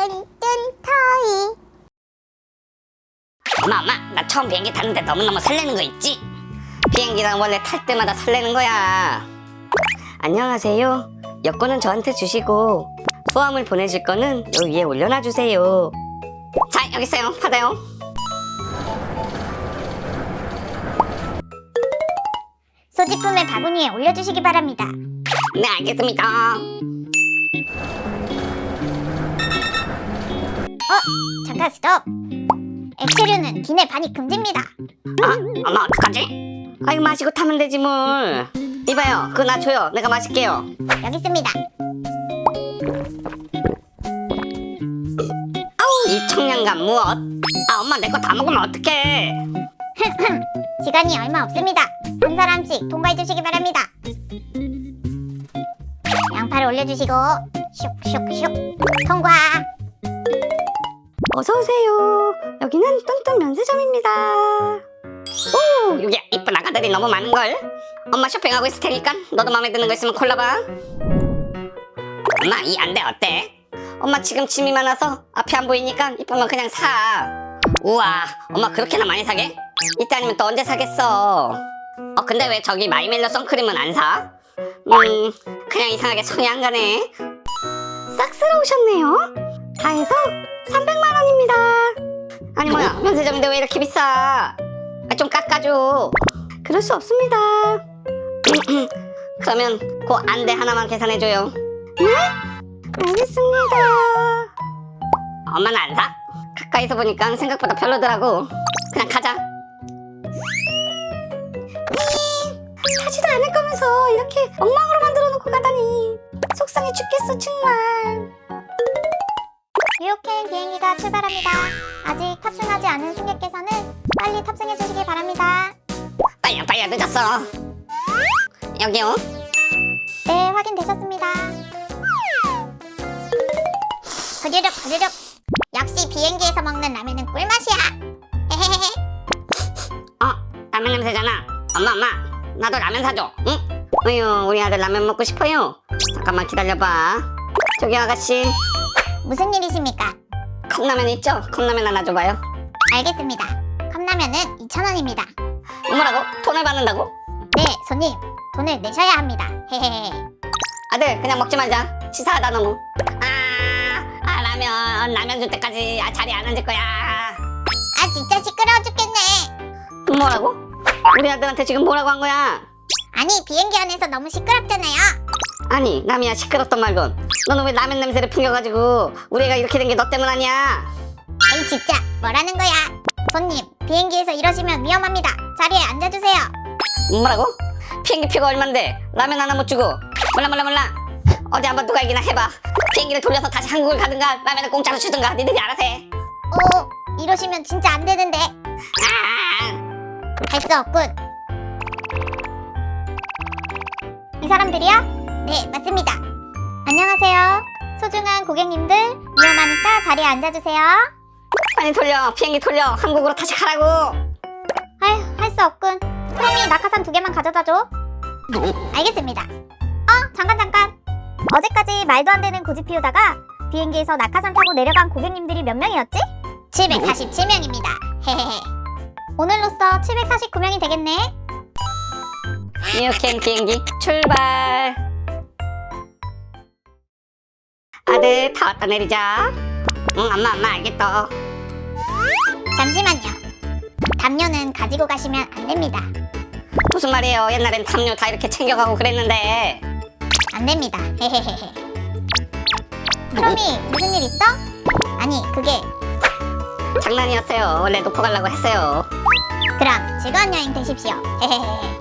토이. 엄마, 나 처음 비행기 타는데 너무너무 설레는 거 있지? 비행기랑 원래 탈 때마다 설레는 거야. 안녕하세요. 여권은 저한테 주시고 소함을 보내실 거는 여기 위에 올려놔 주세요. 자, 여기 있어요. 받아요. 소지품을 바구니에 올려주시기 바랍니다. 네, 알겠습니다. 잠깐 스톱. 액체류는 기내 반입 금지입니다. 엄마 어떡하지? 아이고, 마시고 타면 되지 뭘. 이봐요, 그거 나 줘요. 내가 마실게요. 여기 있습니다. 이 청량감 무엇? 엄마 내 거 다 먹으면 어떡해. 시간이 얼마 없습니다. 한 사람씩 통과해 주시기 바랍니다. 양파를 올려주시고 슉슉슉 통과. 어서오세요. 여기는 뚠뚠 면세점입니다. 오, 여기 이쁜 아가들이 너무 많은걸. 엄마 쇼핑하고 있을 테니까 너도 마음에 드는 거 있으면 골라봐. 엄마, 이 안대 어때? 엄마 지금 짐이 많아서 앞이 안 보이니까 이쁜 거 그냥 사. 우와, 엄마 그렇게나 많이 사게? 이때 아니면 또 언제 사겠어. 근데 왜 저기 마이멜로 선크림은 안 사? 그냥 이상하게 손이 안 가네. 싹스러우셨네요. 다 해서 300만 원입니다. 아니 뭐야, 면세점인데 왜 이렇게 비싸? 좀 깎아줘. 그럴 수 없습니다. 그러면 그 안대 하나만 계산해줘요. 네? 알겠습니다. 엄마는 안 사? 가까이서 보니까 생각보다 별로더라고. 그냥 가자. 사지도 않을 거면서 이렇게 엉망으로 만들어 놓고 가다니 속상해 죽겠어 정말. 유혹행 비행기가 출발합니다. 아직 탑승하지 않은 승객께서는 빨리 탑승해 주시기 바랍니다. 빨리 늦었어. 여기요. 네, 확인되셨습니다. 부르륵. 역시 비행기에서 먹는 라면은 꿀맛이야. 헤헤헤. 라면 냄새잖아. 엄마 나도 라면 사줘. 응? 어휴, 우리 아들 라면 먹고 싶어요. 잠깐만 기다려봐. 저기 아가씨, 무슨 일이십니까? 컵라면 있죠? 컵라면 하나 줘봐요. 알겠습니다. 컵라면은 2,000원입니다. 뭐라고? 돈을 받는다고? 네, 손님. 돈을 내셔야 합니다. 헤헤헤. 아들 그냥 먹지 말자. 치사하다 너무. 라면 줄 때까지 자리에 안 앉을 거야. 진짜 시끄러워 죽겠네. 뭐라고? 우리 아들한테 지금 뭐라고 한 거야? 아니, 비행기 안에서 너무 시끄럽잖아요. 아니, 남이야 시끄럽던 말건. 너는 왜 라면 냄새를 풍겨가지고 우리 애가 이렇게 된 게 너 때문 아니야? 아이 진짜 뭐라는 거야. 손님, 비행기에서 이러시면 위험합니다. 자리에 앉아주세요. 뭐라고? 비행기 표가 얼만데 라면 하나 못 주고. 몰라. 어디 한번 누가 얘기나 해봐. 비행기를 돌려서 다시 한국을 가든가 라면을 공짜로 주든가 니들이 알아서 해. 이러시면 진짜 안 되는데. 할 수 없군. 이 사람들이야? 네, 맞습니다. 안녕하세요. 소중한 고객님들, 위험하니까 자리에 앉아주세요. 빨리 돌려. 비행기 돌려. 한국으로 다시 가라고. 아휴, 할 수 없군. 크롬이 낙하산 2개만 가져다줘. 알겠습니다. 잠깐. 어제까지 말도 안 되는 고집 피우다가 비행기에서 낙하산 타고 내려간 고객님들이 몇 명이었지? 747명입니다. 헤헤헤. 오늘로써 749명이 되겠네. 뉴욕행 비행기 출발. 아들 다 왔다 내리자. 응, 엄마 알겠어. 잠시만요. 담요는 가지고 가시면 안 됩니다. 무슨 말이에요? 옛날엔 담요 다 이렇게 챙겨가고 그랬는데. 안 됩니다. 헤헤헤헤. 크롬이 무슨 일 있어? 아니, 그게 장난이었어요. 원래 놓고 가려고 했어요. 그럼 즐거운 여행 되십시오. 헤헤헤헤.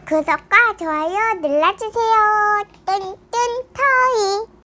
구독과 좋아요 눌러주세요. 뚠뚠 터이.